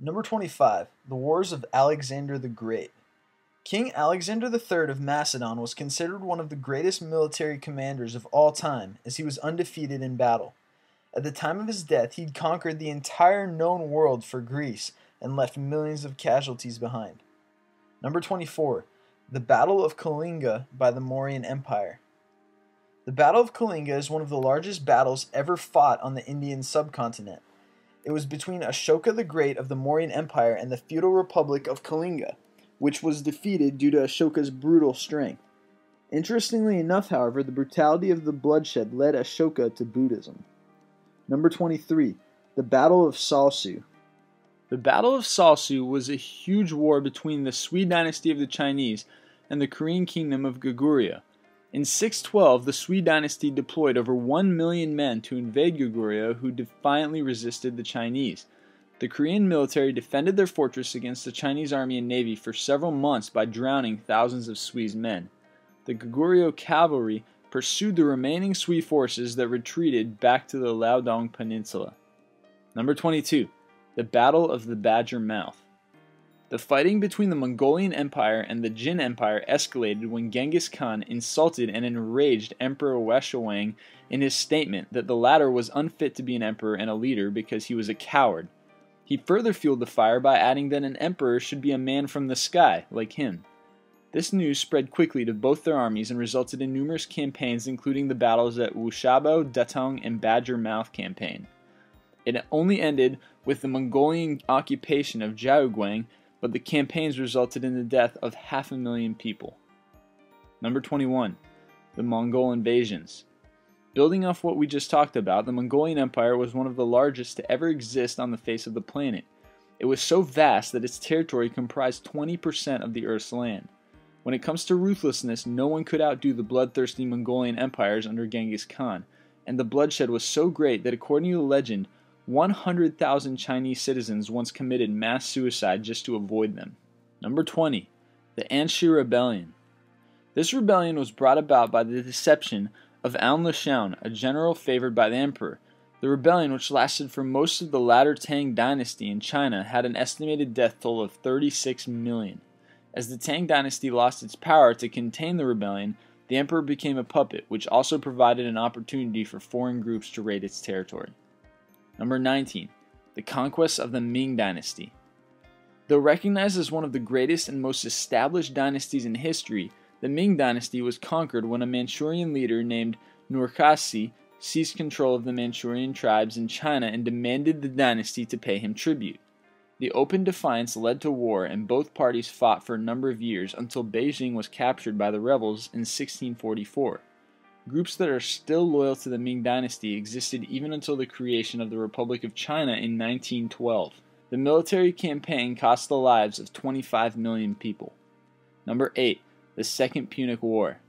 Number 25. The Wars of Alexander the Great. King Alexander III of Macedon was considered one of the greatest military commanders of all time, as he was undefeated in battle. At the time of his death, he'd conquered the entire known world for Greece and left millions of casualties behind. Number 24. The Battle of Kalinga by the Mauryan Empire. The Battle of Kalinga is one of the largest battles ever fought on the Indian subcontinent. It was between Ashoka the Great of the Mauryan Empire and the feudal republic of Kalinga, which was defeated due to Ashoka's brutal strength. Interestingly enough, however, the brutality of the bloodshed led Ashoka to Buddhism. Number 23. The Battle of Salsu. The Battle of Salsu was a huge war between the Sui dynasty of the Chinese and the Korean kingdom of Goguryeo. In 612, the Sui dynasty deployed over 1 million men to invade Goguryeo, who defiantly resisted the Chinese. The Korean military defended their fortress against the Chinese army and navy for several months by drowning thousands of Sui's men. The Goguryeo cavalry pursued the remaining Sui forces that retreated back to the Liaodong Peninsula. Number 22. The Battle of the Badger Mouth. The fighting between the Mongolian Empire and the Jin Empire escalated when Genghis Khan insulted and enraged Emperor Washawang in his statement that the latter was unfit to be an emperor and a leader because he was a coward. He further fueled the fire by adding that an emperor should be a man from the sky, like him. This news spread quickly to both their armies and resulted in numerous campaigns, including the battles at Wushabo, Datong, and Badger Mouth campaign. It only ended with the Mongolian occupation of Jiaoguang, but the campaigns resulted in the death of 500,000 people. Number 21. The Mongol Invasions. Building off what we just talked about, the Mongolian Empire was one of the largest to ever exist on the face of the planet. It was so vast that its territory comprised 20% of the Earth's land. When it comes to ruthlessness, no one could outdo the bloodthirsty Mongolian empires under Genghis Khan, and the bloodshed was so great that according to legend, 100,000 Chinese citizens once committed mass suicide just to avoid them. Number 20. The Shi Rebellion. This rebellion was brought about by the deception of An Lushan, a general favored by the emperor. The rebellion, which lasted for most of the latter Tang dynasty in China, had an estimated death toll of 36 million. As the Tang dynasty lost its power to contain the rebellion, the emperor became a puppet, which also provided an opportunity for foreign groups to raid its territory. Number 19. The Conquests of the Ming Dynasty. Though recognized as one of the greatest and most established dynasties in history, the Ming Dynasty was conquered when a Manchurian leader named Nurhaci seized control of the Manchurian tribes in China and demanded the dynasty to pay him tribute. The open defiance led to war, and both parties fought for a number of years until Beijing was captured by the rebels in 1644. Groups that are still loyal to the Ming Dynasty existed even until the creation of the Republic of China in 1912. The military campaign cost the lives of 25 million people. Number 8. The Second Punic War.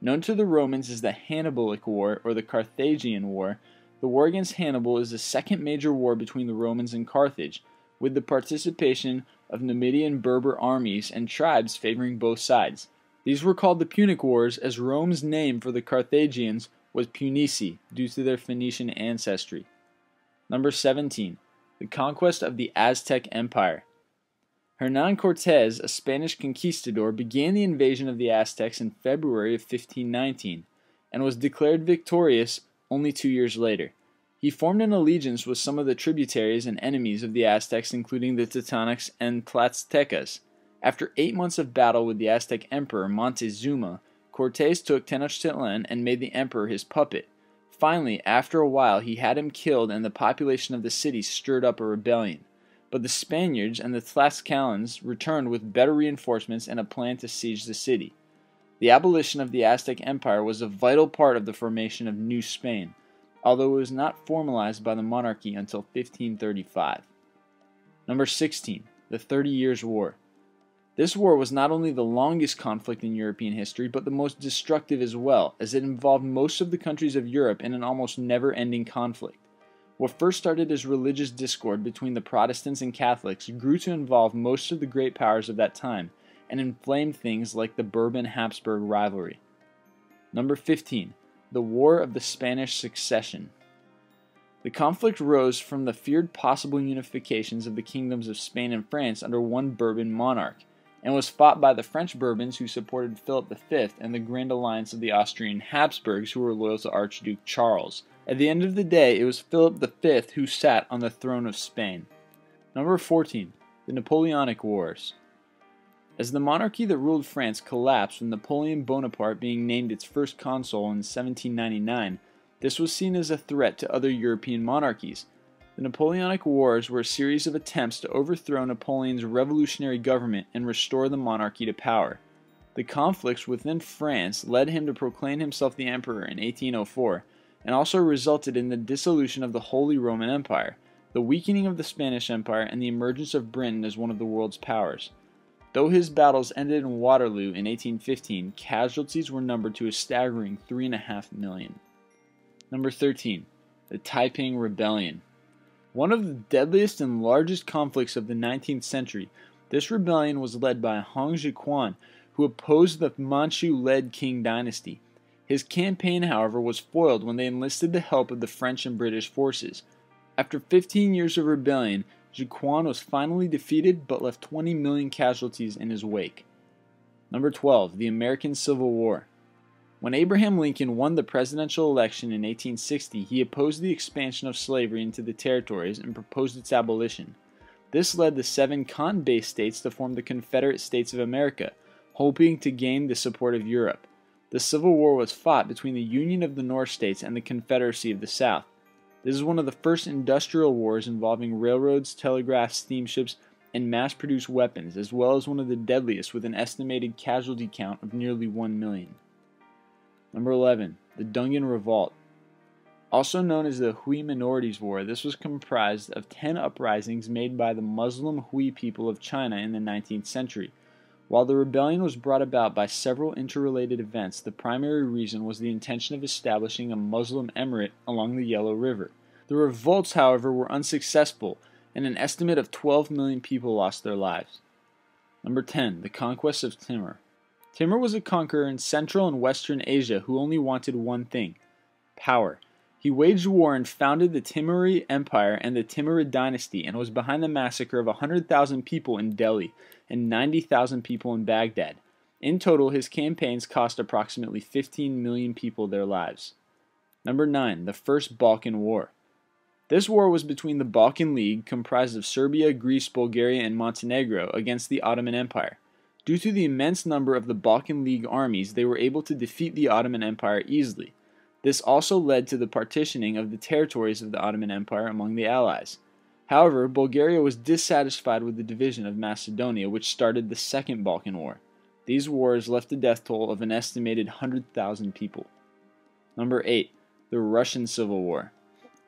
Known to the Romans as the Hannibalic War or the Carthaginian War, the war against Hannibal is the second major war between the Romans and Carthage, with the participation of Numidian Berber armies and tribes favoring both sides. These were called the Punic Wars, as Rome's name for the Carthaginians was Punici, due to their Phoenician ancestry. Number 17. The Conquest of the Aztec Empire. Hernán Cortés, a Spanish conquistador, began the invasion of the Aztecs in February of 1519, and was declared victorious only 2 years later. He formed an allegiance with some of the tributaries and enemies of the Aztecs, including the Totonacs and Tlaxtecas. After 8 months of battle with the Aztec emperor Montezuma, Cortés took Tenochtitlan and made the emperor his puppet. Finally, after a while, he had him killed, and the population of the city stirred up a rebellion. But the Spaniards and the Tlaxcalans returned with better reinforcements and a plan to siege the city. The abolition of the Aztec Empire was a vital part of the formation of New Spain, although it was not formalized by the monarchy until 1535. Number 16. The 30 Years' War. This war was not only the longest conflict in European history, but the most destructive as well, as it involved most of the countries of Europe in an almost never-ending conflict. What first started as religious discord between the Protestants and Catholics grew to involve most of the great powers of that time, and inflamed things like the Bourbon-Habsburg rivalry. Number 15. The War of the Spanish Succession. The conflict rose from the feared possible unifications of the kingdoms of Spain and France under one Bourbon monarch, and was fought by the French Bourbons who supported Philip V and the Grand Alliance of the Austrian Habsburgs who were loyal to Archduke Charles. At the end of the day, it was Philip V who sat on the throne of Spain. Number 14. The Napoleonic Wars. As the monarchy that ruled France collapsed with Napoleon Bonaparte being named its first consul in 1799, this was seen as a threat to other European monarchies. The Napoleonic Wars were a series of attempts to overthrow Napoleon's revolutionary government and restore the monarchy to power. The conflicts within France led him to proclaim himself the emperor in 1804, and also resulted in the dissolution of the Holy Roman Empire, the weakening of the Spanish Empire, and the emergence of Britain as one of the world's powers. Though his battles ended in Waterloo in 1815, casualties were numbered to a staggering 3.5 million. Number 13. The Taiping Rebellion. One of the deadliest and largest conflicts of the 19th century, this rebellion was led by Hong Xiuquan, who opposed the Manchu-led Qing dynasty. His campaign, however, was foiled when they enlisted the help of the French and British forces. After 15 years of rebellion, Xiuquan was finally defeated but left 20 million casualties in his wake. Number 12. The American Civil War. When Abraham Lincoln won the presidential election in 1860, he opposed the expansion of slavery into the territories and proposed its abolition. This led the 7 cotton-based states to form the Confederate States of America, hoping to gain the support of Europe. The Civil War was fought between the Union of the North States and the Confederacy of the South. This is one of the first industrial wars involving railroads, telegraphs, steamships, and mass-produced weapons, as well as one of the deadliest with an estimated casualty count of nearly 1 million. Number 11. The Dungan Revolt. Also known as the Hui Minorities War, this was comprised of 10 uprisings made by the Muslim Hui people of China in the 19th century. While the rebellion was brought about by several interrelated events, the primary reason was the intention of establishing a Muslim emirate along the Yellow River. The revolts, however, were unsuccessful, and an estimate of 12 million people lost their lives. Number 10. The Conquests of Timur. Timur was a conqueror in Central and Western Asia who only wanted one thing: power. He waged war and founded the Timurid Empire and the Timurid Dynasty, and was behind the massacre of 100,000 people in Delhi and 90,000 people in Baghdad. In total, his campaigns cost approximately 15 million people their lives. Number 9. The First Balkan War. This war was between the Balkan League, comprised of Serbia, Greece, Bulgaria, and Montenegro, against the Ottoman Empire. Due to the immense number of the Balkan League armies, they were able to defeat the Ottoman Empire easily. This also led to the partitioning of the territories of the Ottoman Empire among the Allies. However, Bulgaria was dissatisfied with the division of Macedonia, which started the Second Balkan War. These wars left a death toll of an estimated 100,000 people. Number 8. The Russian Civil War.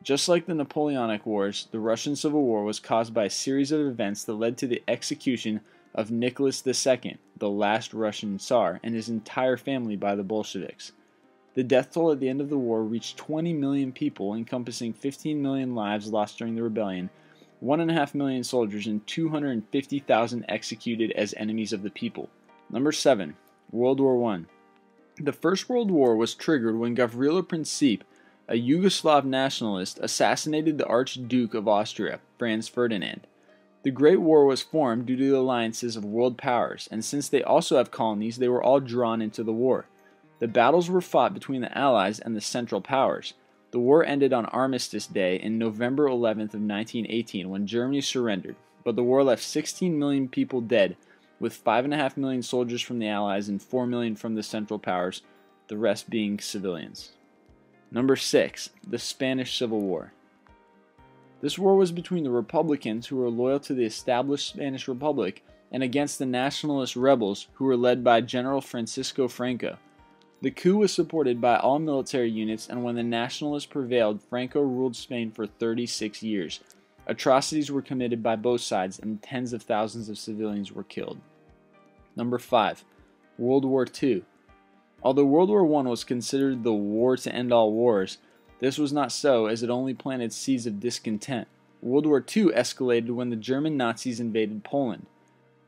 Just like the Napoleonic Wars, the Russian Civil War was caused by a series of events that led to the execution of Nicholas II, the last Russian Tsar, and his entire family by the Bolsheviks. The death toll at the end of the war reached 20 million people, encompassing 15 million lives lost during the rebellion, 1.5 million soldiers, and 250,000 executed as enemies of the people. Number 7. World War I. The First World War was triggered when Gavrilo Princip, a Yugoslav nationalist, assassinated the Archduke of Austria, Franz Ferdinand. The Great War was formed due to the alliances of world powers, and since they also have colonies, they were all drawn into the war. The battles were fought between the Allies and the Central Powers. The war ended on Armistice Day in November 11th of 1918 when Germany surrendered, but the war left 16 million people dead, with 5.5 million soldiers from the Allies and 4 million from the Central Powers, the rest being civilians. Number 6. The Spanish Civil War. This war was between the Republicans, who were loyal to the established Spanish Republic, and against the nationalist rebels, who were led by General Francisco Franco. The coup was supported by all military units, and when the nationalists prevailed, Franco ruled Spain for 36 years. Atrocities were committed by both sides, and tens of thousands of civilians were killed. Number 5. World War II. Although World War I was considered the war to end all wars, this was not so, as it only planted seeds of discontent. World War II escalated when the German Nazis invaded Poland.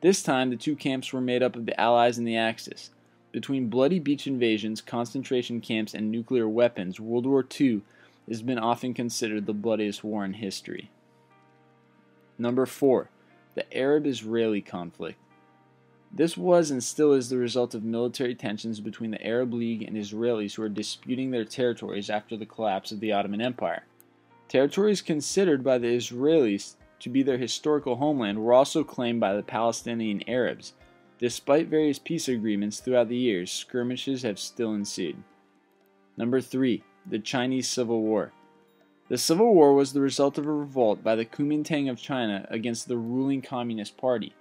This time, the two camps were made up of the Allies and the Axis. Between bloody beach invasions, concentration camps, and nuclear weapons, World War II has been often considered the bloodiest war in history. Number 4. The Arab-Israeli Conflict. This was and still is the result of military tensions between the Arab League and Israelis who are disputing their territories after the collapse of the Ottoman Empire. Territories considered by the Israelis to be their historical homeland were also claimed by the Palestinian Arabs. Despite various peace agreements throughout the years, skirmishes have still ensued. Number 3. The Chinese Civil War. The Civil War was the result of a revolt by the Kuomintang of China against the ruling Communist Party.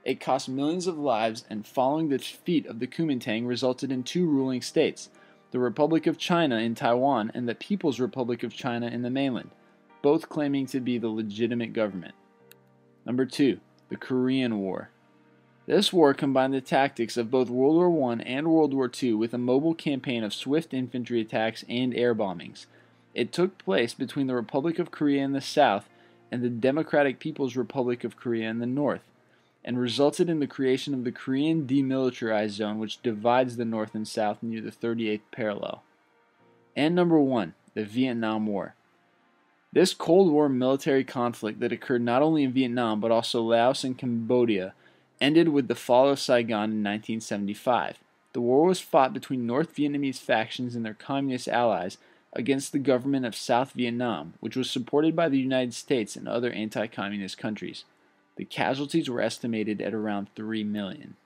It cost millions of lives, and following the defeat of the Kuomintang resulted in two ruling states, the Republic of China in Taiwan and the People's Republic of China in the mainland, both claiming to be the legitimate government. Number 2. The Korean War. This war combined the tactics of both World War I and World War II with a mobile campaign of swift infantry attacks and air bombings. It took place between the Republic of Korea in the south and the Democratic People's Republic of Korea in the north, and resulted in the creation of the Korean Demilitarized Zone, which divides the north and south near the 38th parallel. And number 1, the Vietnam War. This Cold War military conflict that occurred not only in Vietnam but also Laos and Cambodia ended with the fall of Saigon in 1975. The war was fought between North Vietnamese factions and their communist allies against the government of South Vietnam, which was supported by the United States and other anti-communist countries. The casualties were estimated at around 3 million.